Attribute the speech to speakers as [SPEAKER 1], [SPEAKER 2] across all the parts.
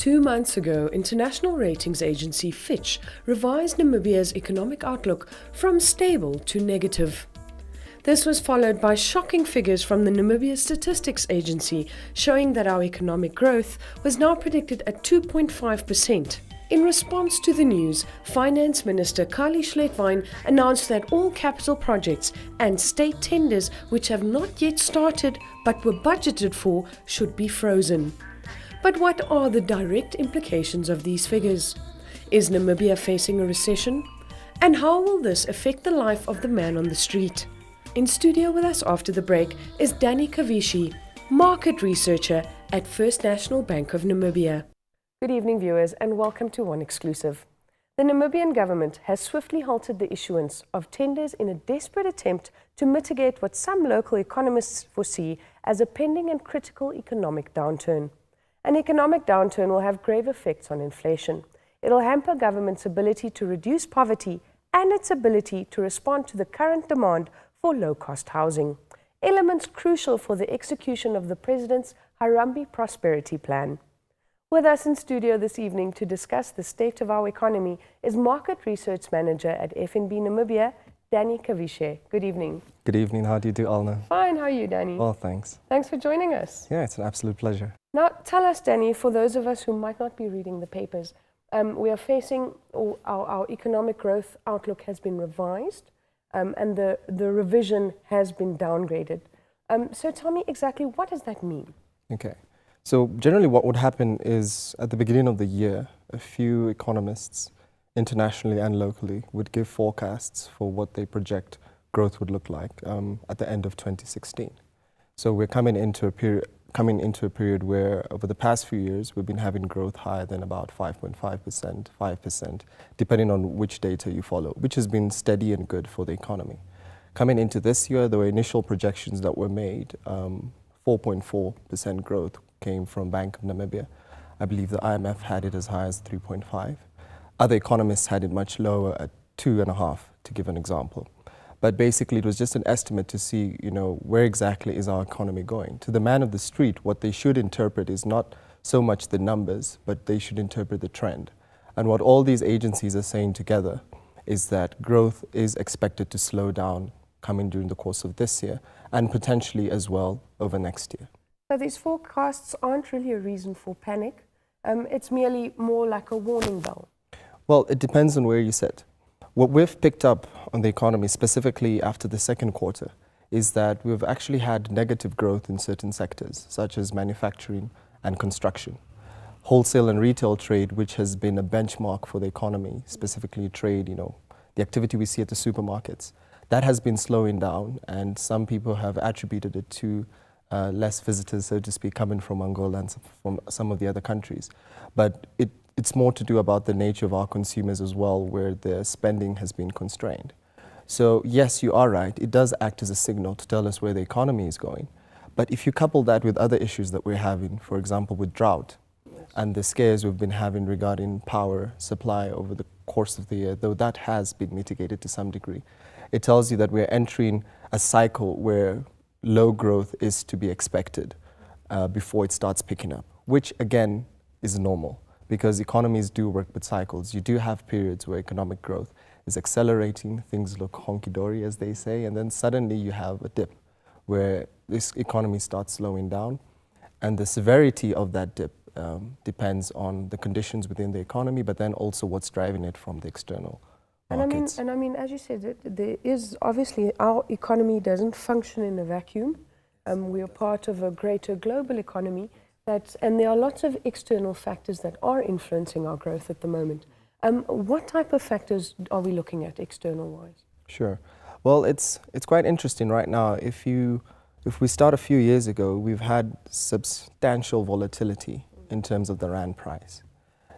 [SPEAKER 1] 2 months ago, international ratings agency Fitch revised Namibia's economic outlook from stable to negative. This was followed by shocking figures from the Namibian Statistics Agency showing that our economic growth was now predicted at 2.5%. In response to the news, Finance Minister Calle Schlettwein announced that all capital projects and state tenders which have not yet started but were budgeted for should be frozen. But what are the direct implications of these figures? Is Namibia facing a recession? And how will this affect the life of the man on the street? In studio with us after the break is Kavishe, market researcher at First National Bank of Namibia. Good evening, viewers, and welcome to One Exclusive. The Namibian government has swiftly halted the issuance of tenders in a desperate attempt to mitigate what some local economists foresee as a pending and critical economic downturn. An economic downturn will have grave effects on inflation. It'll hamper government's ability to reduce poverty and its ability to respond to the current demand for low-cost housing, elements crucial for the execution of the President's Harambee prosperity plan. With us in studio this evening to discuss the state of our economy is Market Research Manager at FNB Namibia, Kavishe. Good evening.
[SPEAKER 2] Good evening. How do you do, Alna?
[SPEAKER 1] Fine. How are you, Danny?
[SPEAKER 2] Well, thanks.
[SPEAKER 1] Thanks for joining us.
[SPEAKER 2] Yeah, it's an absolute pleasure.
[SPEAKER 1] Now, tell us, Danny, for those of us who might not be reading the papers, we are facing, our economic growth outlook has been revised, and the revision has been downgraded. So tell me exactly, what does that mean?
[SPEAKER 2] Okay. So generally what would happen is at the beginning of the year, a few economists internationally and locally would give forecasts for what they project growth would look like at the end of 2016. So we're coming into a period where over the past few years we've been having growth higher than about 5.5%, 5%, depending on which data you follow, which has been steady and good for the economy. Coming into this year, there were initial projections that were made, 4.4% growth came from Bank of Namibia. I believe the IMF had it as high as 3.5. Other economists had it much lower at 2.5, to give an example. But basically it was just an estimate to see, where exactly is our economy going. To the man of the street, what they should interpret is not so much the numbers, but they should interpret the trend. And what all these agencies are saying together is that growth is expected to slow down coming during the course of this year and potentially as well over next year.
[SPEAKER 1] So these forecasts aren't really a reason for panic. It's merely more like a warning bell.
[SPEAKER 2] Well, it depends on where you sit. What we've picked up on the economy, specifically after the second quarter, is that we've actually had negative growth in certain sectors, such as manufacturing and construction. Wholesale and retail trade, which has been a benchmark for the economy, specifically trade, the activity we see at the supermarkets, that has been slowing down, and some people have attributed it to less visitors, so to speak, coming from Angola and from some of the other countries. But it's more to do about the nature of our consumers as well, where their spending has been constrained. So yes, you are right. It does act as a signal to tell us where the economy is going. But if you couple that with other issues that we're having, for example, with drought and the scares we've been having regarding power supply over the course of the year, though that has been mitigated to some degree, it tells you that we're entering a cycle where low growth is to be expected before it starts picking up, which again is normal because economies do work with cycles. You do have periods where economic growth is accelerating, things look honky-dory as they say, and then suddenly you have a dip where this economy starts slowing down, and the severity of that dip depends on the conditions within the economy, but then also what's driving it from the external markets.
[SPEAKER 1] And I mean, as you said, there is obviously, our economy doesn't function in a vacuum. We are part of a greater global economy, and there are lots of external factors that are influencing our growth at the moment. What type of factors are we looking at external-wise?
[SPEAKER 2] Sure. Well, it's quite interesting right now. If we start a few years ago, we've had substantial volatility in terms of the rand price.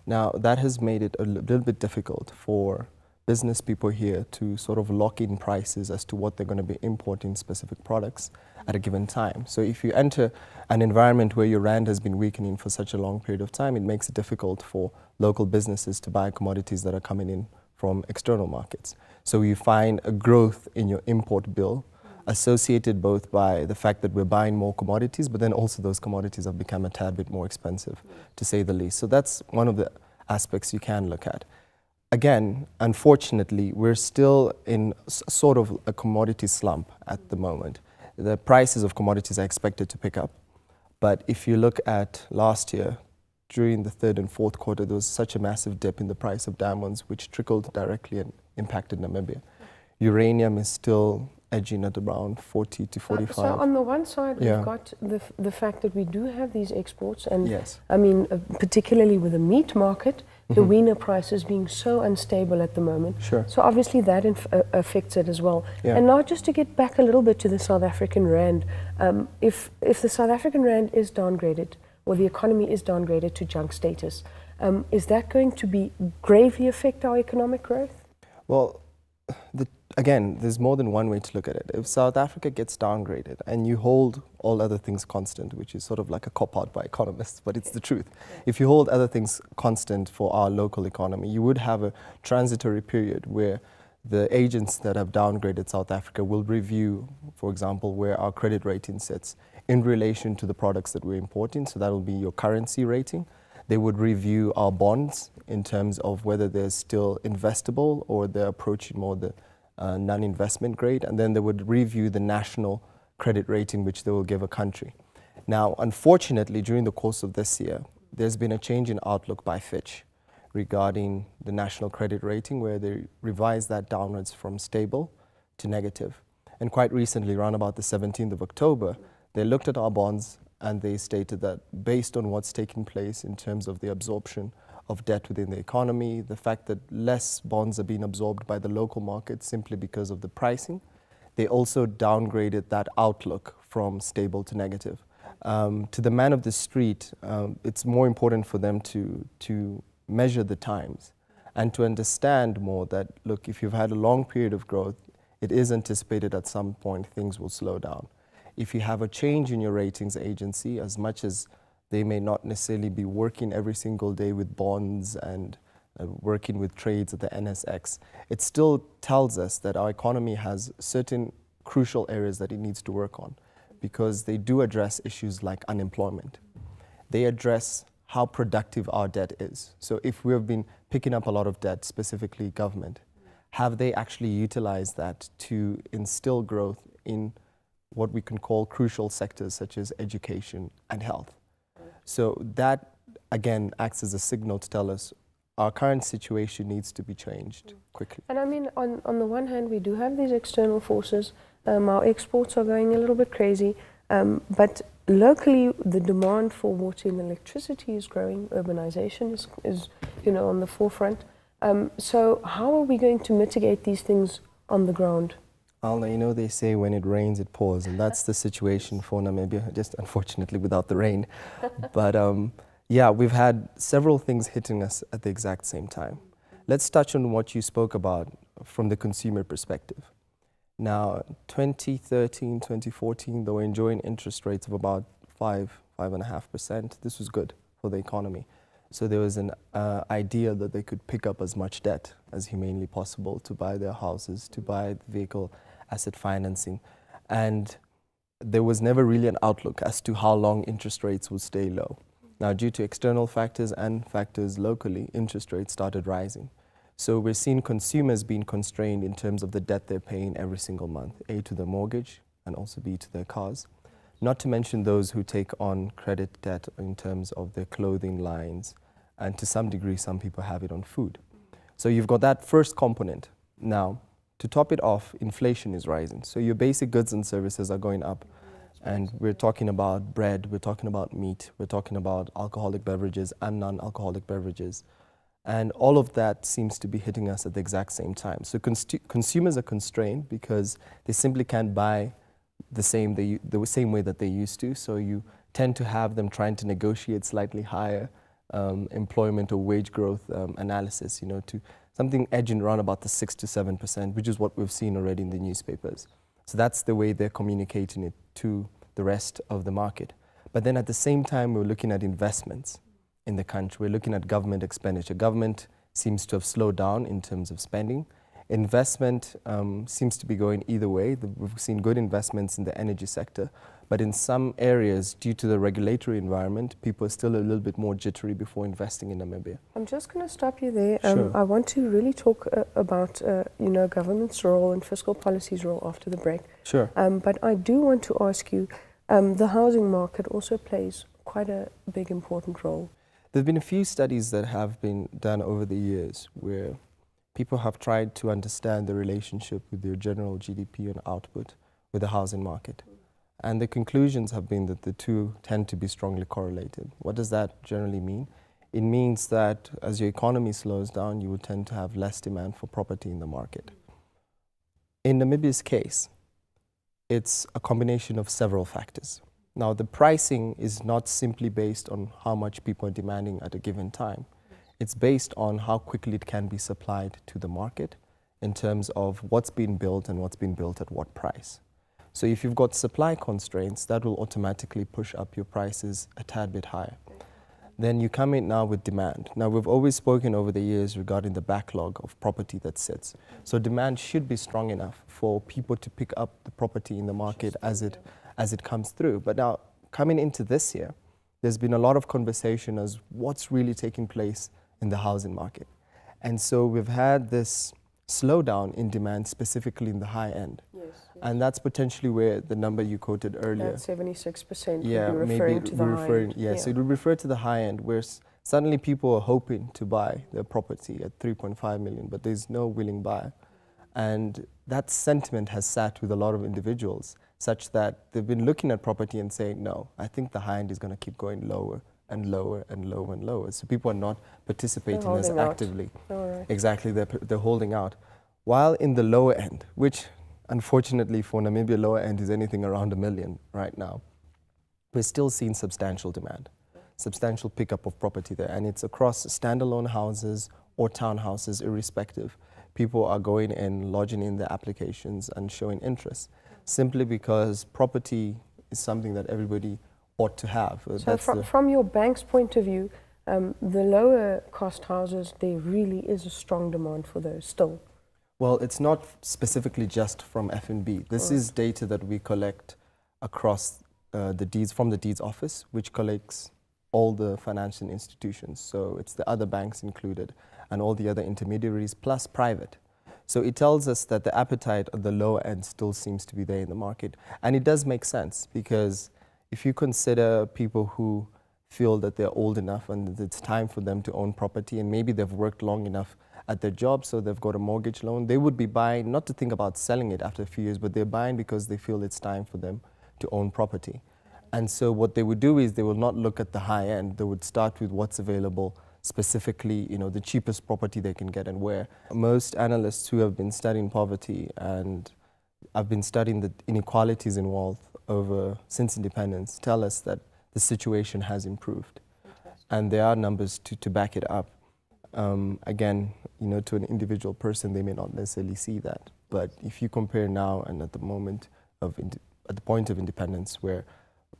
[SPEAKER 2] Now, that has made it a little bit difficult for business people here to sort of lock in prices as to what they're going to be importing specific products at a given time. So if you enter an environment where your rand has been weakening for such a long period of time, it makes it difficult for local businesses to buy commodities that are coming in from external markets. So you find a growth in your import bill associated both by the fact that we're buying more commodities, but then also those commodities have become a tad bit more expensive, to say the least. So that's one of the aspects you can look at. Again, unfortunately, we're still in sort of a commodity slump at the moment. The prices of commodities are expected to pick up. But if you look at last year, during the third and fourth quarter, there was such a massive dip in the price of diamonds, which trickled directly and impacted Namibia. Uranium is still edging at around 40 to 45.
[SPEAKER 1] So on the one side, we've got the fact that we do have these exports, and
[SPEAKER 2] yes.
[SPEAKER 1] I mean, particularly with the meat market, the wiener prices being so unstable at the moment.
[SPEAKER 2] Sure.
[SPEAKER 1] So obviously that affects it as well.
[SPEAKER 2] Yeah.
[SPEAKER 1] And now just to get back a little bit to the South African rand, if the South African rand is downgraded, or the economy is downgraded to junk status, is that going to gravely affect our economic growth?
[SPEAKER 2] Well, again, there's more than one way to look at it. If South Africa gets downgraded and you hold all other things constant, which is sort of like a cop-out by economists, but it's the truth. If you hold other things constant for our local economy, you would have a transitory period where the agents that have downgraded South Africa will review, for example, where our credit rating sits in relation to the products that we're importing. So that will be your currency rating. They would review our bonds in terms of whether they're still investable or they're approaching more the non-investment grade, and then they would review the national credit rating which they will give a country. Now, unfortunately, during the course of this year, there's been a change in outlook by Fitch regarding the national credit rating, where they revised that downwards from stable to negative. And quite recently, around about the 17th of October, they looked at our bonds and they stated that based on what's taking place in terms of the absorption of debt within the economy, the fact that less bonds are being absorbed by the local market simply because of the pricing, they also downgraded that outlook from stable to negative. To the man of the street, it's more important for them to measure the times and to understand more that, look, if you've had a long period of growth, it is anticipated at some point things will slow down. If you have a change in your ratings agency, as much as they may not necessarily be working every single day with bonds and working with trades at the NSX, it still tells us that our economy has certain crucial areas that it needs to work on, because they do address issues like unemployment. They address how productive our debt is. So if we have been picking up a lot of debt, specifically government, have they actually utilized that to instill growth in what we can call crucial sectors such as education and health? So that, again, acts as a signal to tell us our current situation needs to be changed quickly.
[SPEAKER 1] And I mean, on the one hand, we do have these external forces. Our exports are going a little bit crazy, but locally, the demand for water and electricity is growing. Urbanization is on the forefront. So how are we going to mitigate these things on the ground?
[SPEAKER 2] Alna, they say when it rains, it pours, and that's the situation for Namibia, just unfortunately without the rain. But yeah, we've had several things hitting us at the exact same time. Let's touch on what you spoke about from the consumer perspective. Now, 2013, 2014, they were enjoying interest rates of about 5.5%. This was good for the economy. So there was an idea that they could pick up as much debt as humanly possible to buy their houses, to buy the vehicle asset financing. And there was never really an outlook as to how long interest rates would stay low. Now, due to external factors and factors locally, interest rates started rising. So we're seeing consumers being constrained in terms of the debt they're paying every single month, A, to the mortgage, and also B, to their cars. Not to mention those who take on credit debt in terms of their clothing lines, and to some degree, some people have it on food. So you've got that first component. Now, to top it off, inflation is rising. So your basic goods and services are going up. And we're talking about bread, we're talking about meat, we're talking about alcoholic beverages and non-alcoholic beverages. And all of that seems to be hitting us at the exact same time. So consumers are constrained because they simply can't buy the same way that they used to. So you tend to have them trying to negotiate slightly higher employment or wage growth analysis, to something edging around about the 6 to 7%, which is what we've seen already in the newspapers. So that's the way they're communicating it to the rest of the market. But then at the same time, we're looking at investments in the country. We're looking at government expenditure. Government seems to have slowed down in terms of spending. Investment seems to be going either way. We've seen good investments in the energy sector, but in some areas, due to the regulatory environment, people are still a little bit more jittery before investing in Namibia.
[SPEAKER 1] I'm just going to stop you there.
[SPEAKER 2] Sure.
[SPEAKER 1] I want to really talk about government's role and fiscal policy's role after the break.
[SPEAKER 2] Sure.
[SPEAKER 1] But I do want to ask you, the housing market also plays quite a big important role.
[SPEAKER 2] There have been a few studies that have been done over the years where people have tried to understand the relationship with their general GDP and output with the housing market. And the conclusions have been that the two tend to be strongly correlated. What does that generally mean? It means that as your economy slows down, you will tend to have less demand for property in the market. In Namibia's case, it's a combination of several factors. Now, the pricing is not simply based on how much people are demanding at a given time. It's based on how quickly it can be supplied to the market in terms of what's been built and what's been built at what price. So if you've got supply constraints, that will automatically push up your prices a tad bit higher. Then you come in now with demand. Now, we've always spoken over the years regarding the backlog of property that sits. So demand should be strong enough for people to pick up the property in the market as it comes through. But now, coming into this year, there's been a lot of conversation as what's really taking place in the housing market. And so we've had this slowdown in demand, specifically in the high end.
[SPEAKER 1] Yes.
[SPEAKER 2] And that's potentially where the number you quoted earlier.
[SPEAKER 1] That 76%
[SPEAKER 2] Yeah,
[SPEAKER 1] would be
[SPEAKER 2] maybe
[SPEAKER 1] referring to the high end.
[SPEAKER 2] Yeah, so it would refer to the high end, where suddenly people are hoping to buy their property at 3.5 million, but there's no willing buyer. And that sentiment has sat with a lot of individuals, such that they've been looking at property and saying, no, I think the high end is going to keep going lower and lower and lower and lower. So people are not participating as actively.
[SPEAKER 1] Right.
[SPEAKER 2] Exactly, they're holding out. While in the lower end, which unfortunately for Namibia, lower end is anything around 1 million right now, we're still seeing substantial demand, substantial pickup of property there. And it's across standalone houses or townhouses, irrespective. People are going in, lodging in their applications and showing interest, simply because property is something that everybody ought to have.
[SPEAKER 1] So from your bank's point of view, the lower cost houses, there really is a strong demand for those still.
[SPEAKER 2] Well, it's not specifically just from FNB. This is data that we collect across the deeds, from the deeds office, which collects all the financial institutions. So it's the other banks included and all the other intermediaries plus private. So it tells us that the appetite at the lower end still seems to be there in the market. And it does make sense, because if you consider people who feel that they're old enough and it's time for them to own property, and maybe they've worked long enough at their job, so they've got a mortgage loan, they would be buying, not to think about selling it after a few years, but they're buying because they feel it's time for them to own property. And so what they would do is they will not look at the high end. They would start with what's available, specifically, the cheapest property they can get and where. Most analysts who have been studying poverty and have been studying the inequalities in wealth since independence tell us that the situation has improved. And there are numbers to back it up. Again, to an individual person, they may not necessarily see that. But if you compare now and at the moment at the point of independence, where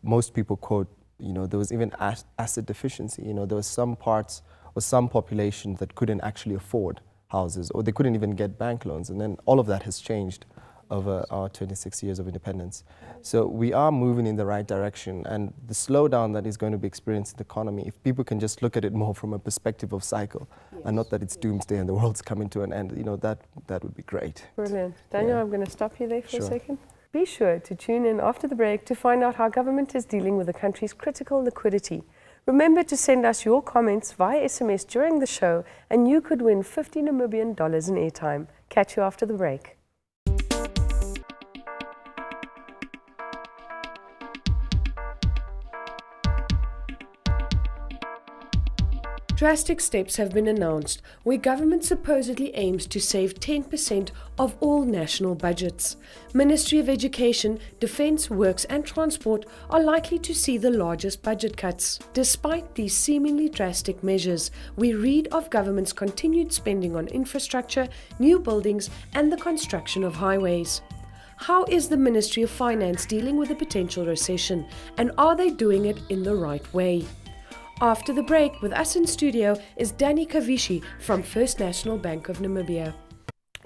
[SPEAKER 2] most people quote, there was even asset deficiency. There was some parts or some population that couldn't actually afford houses, or they couldn't even get bank loans. And then all of that has changed over our 26 years of independence. So we are moving in the right direction, and the slowdown that is going to be experienced in the economy, if people can just look at it more from a perspective of cycle, and not that it's doomsday and the world's coming to an end, that would be great.
[SPEAKER 1] Brilliant. Daniel, I'm going to stop you there for
[SPEAKER 2] Sure.
[SPEAKER 1] a second. Be sure to tune in after the break to find out how government is dealing with the country's critical liquidity. Remember to send us your comments via SMS during the show, and you could win $50 Namibian in airtime. Catch you after the break. Drastic steps have been announced where government supposedly aims to save 10% of all national budgets. Ministry of Education, Defence, Works and Transport are likely to see the largest budget cuts. Despite these seemingly drastic measures, we read of government's continued spending on infrastructure, new buildings and the construction of highways. How is the Ministry of Finance dealing with a potential recession, and are they doing it in the right way? After the break, with us in studio is Danny Kavishe from First National Bank of Namibia.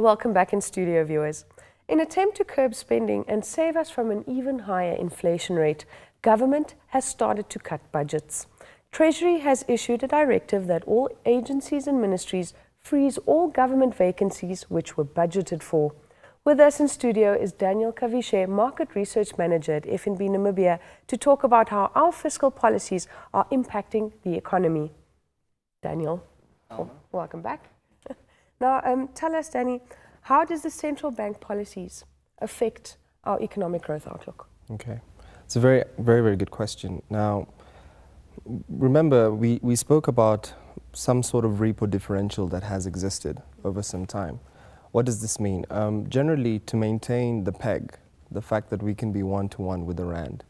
[SPEAKER 1] Welcome back in studio, viewers. In attempt to curb spending and save us from an even higher inflation rate, government has started to cut budgets. Treasury has issued a directive that all agencies and ministries freeze all government vacancies which were budgeted for. With us in studio is Daniel Kavishe, Market Research Manager at FNB Namibia, to talk about how our fiscal policies are impacting the economy. Daniel, welcome back. Now, tell us, Danny, how does the central bank policies affect our economic growth outlook?
[SPEAKER 2] Okay, it's a very, very, very good question. Now, remember, we spoke about some sort of repo differential that has existed over some time. What does this mean? Generally, to maintain the peg, the fact that we can be one-to-one with the rand,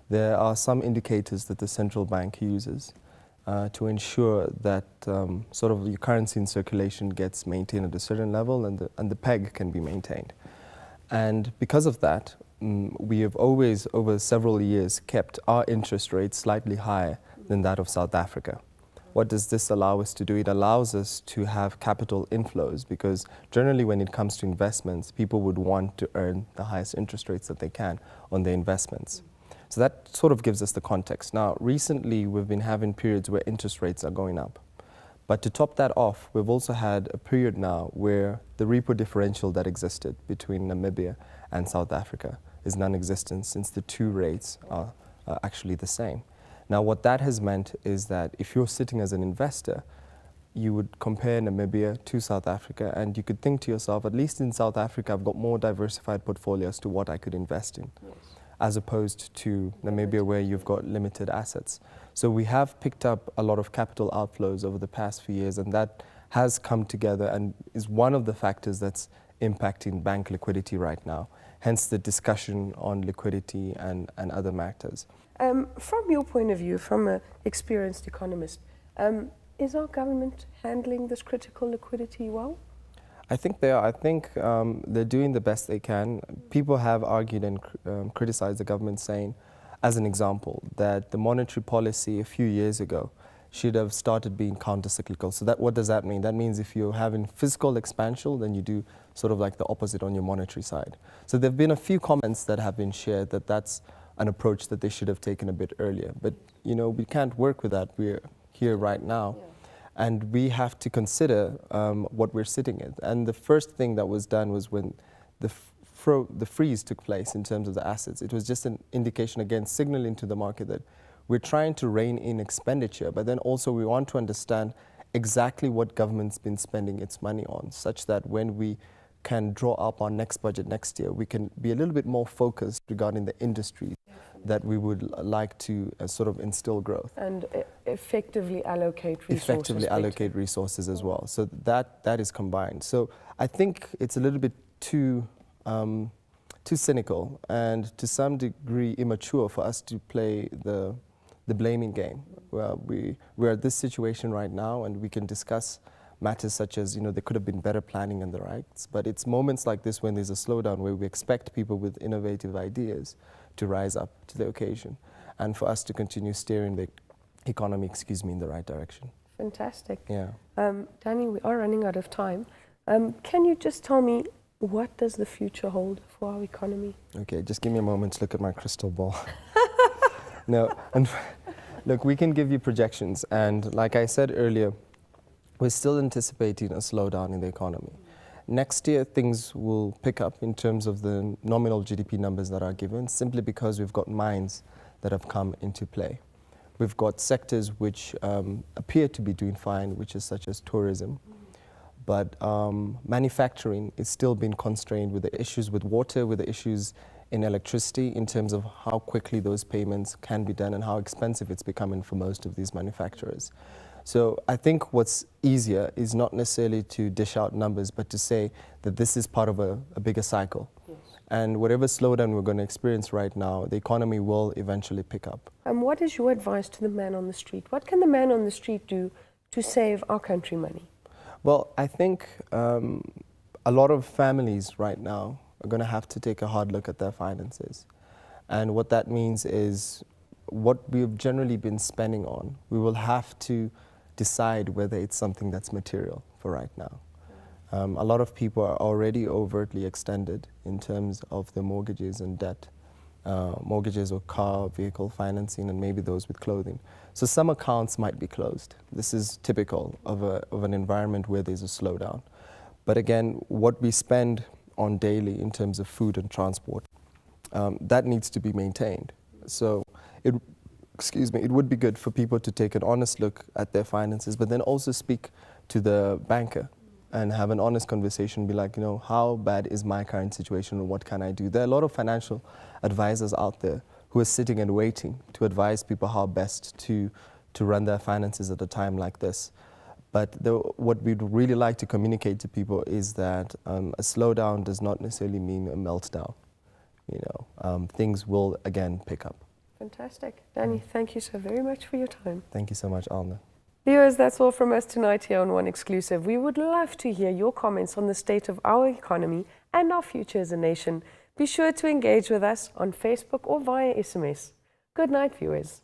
[SPEAKER 2] there are some indicators that the central bank uses to ensure that sort of your currency in circulation gets maintained at a certain level and the peg can be maintained. And because of that, we have always, over several years, kept our interest rate slightly higher than that of South Africa. What does this allow us to do? It allows us to have capital inflows because generally when it comes to investments, people would want to earn the highest interest rates that they can on their investments. So that sort of gives us the context. Now, recently we've been having periods where interest rates are going up. But to top that off, we've also had a period now where the repo differential that existed between Namibia and South Africa is non-existent since the two rates are actually the same. Now, what that has meant is that if you're sitting as an investor, you would compare Namibia to South Africa and you could think to yourself, at least in South Africa, I've got more diversified portfolios to what I could invest in, yes, as opposed to Namibia where you've got limited assets. So we have picked up a lot of capital outflows over the past few years, and that has come together and is one of the factors that's impacting bank liquidity right now, hence the discussion on liquidity and other matters.
[SPEAKER 1] From your point of view, from an experienced economist, is our government handling this critical liquidity well?
[SPEAKER 2] I think they are. I think they're doing the best they can. People have argued and criticized the government, saying, as an example, that the monetary policy a few years ago should have started being counter-cyclical. So that, what does that mean? That means if you're having fiscal expansion, then you do sort of like the opposite on your monetary side. So there have been a few comments that have been shared that that's an approach that they should have taken a bit earlier. But, you know, we can't work with that. We're here right now. Yeah. And we have to consider what we're sitting in. And the first thing that was done was when the freeze took place in terms of the assets. It was just an indication, again, signaling to the market that we're trying to rein in expenditure, but then also we want to understand exactly what government's been spending its money on, such that when we can draw up our next budget next year, we can be a little bit more focused regarding the industries that we would like to sort of instill growth.
[SPEAKER 1] And effectively allocate resources.
[SPEAKER 2] Effectively allocate resources as well. So that is combined. So I think it's a little bit too cynical and to some degree immature for us to play the blaming game. Well, we're at this situation right now and we can discuss matters such as, you know, there could have been better planning and the rights, but it's moments like this when there's a slowdown where we expect people with innovative ideas to rise up to the occasion and for us to continue steering the economy, in the right direction.
[SPEAKER 1] Fantastic.
[SPEAKER 2] Yeah.
[SPEAKER 1] Danny, we are running out of time. Can you just tell me, what does the future hold for our economy?
[SPEAKER 2] Okay, just give me a moment to look at my crystal ball. No, and look, we can give you projections, and like I said earlier, we're still anticipating a slowdown in the economy. Next year, things will pick up in terms of the nominal GDP numbers that are given, simply because we've got mines that have come into play. We've got sectors which appear to be doing fine, which is such as tourism. But manufacturing is still being constrained with the issues with water, with the issues in electricity, in terms of how quickly those payments can be done and how expensive it's becoming for most of these manufacturers. So I think what's easier is not necessarily to dish out numbers, but to say that this is part of a bigger cycle. Yes. And whatever slowdown we're going to experience right now, the economy will eventually pick up.
[SPEAKER 1] And what is your advice to the man on the street? What can the man on the street do to save our country money?
[SPEAKER 2] Well, I think a lot of families right now are going to have to take a hard look at their finances. And what that means is what we've generally been spending on, we will have to decide whether it's something that's material for right now. A lot of people are already overtly extended in terms of their mortgages and debt, mortgages or car, vehicle financing, and maybe those with clothing. So some accounts might be closed. This is typical of an environment where there's a slowdown. But again, what we spend on daily in terms of food and transport, that needs to be maintained. So it would be good for people to take an honest look at their finances, but then also speak to the banker and have an honest conversation, be like, how bad is my current situation and what can I do? There are a lot of financial advisors out there who are sitting and waiting to advise people how best to run their finances at a time like this. But what we'd really like to communicate to people is that a slowdown does not necessarily mean a meltdown. Things will again pick up.
[SPEAKER 1] Fantastic. Danny, thank you so very much for your time.
[SPEAKER 2] Thank you so much, Alna.
[SPEAKER 1] Viewers, that's all from us tonight here on One Exclusive. We would love to hear your comments on the state of our economy and our future as a nation. Be sure to engage with us on Facebook or via SMS. Good night, viewers.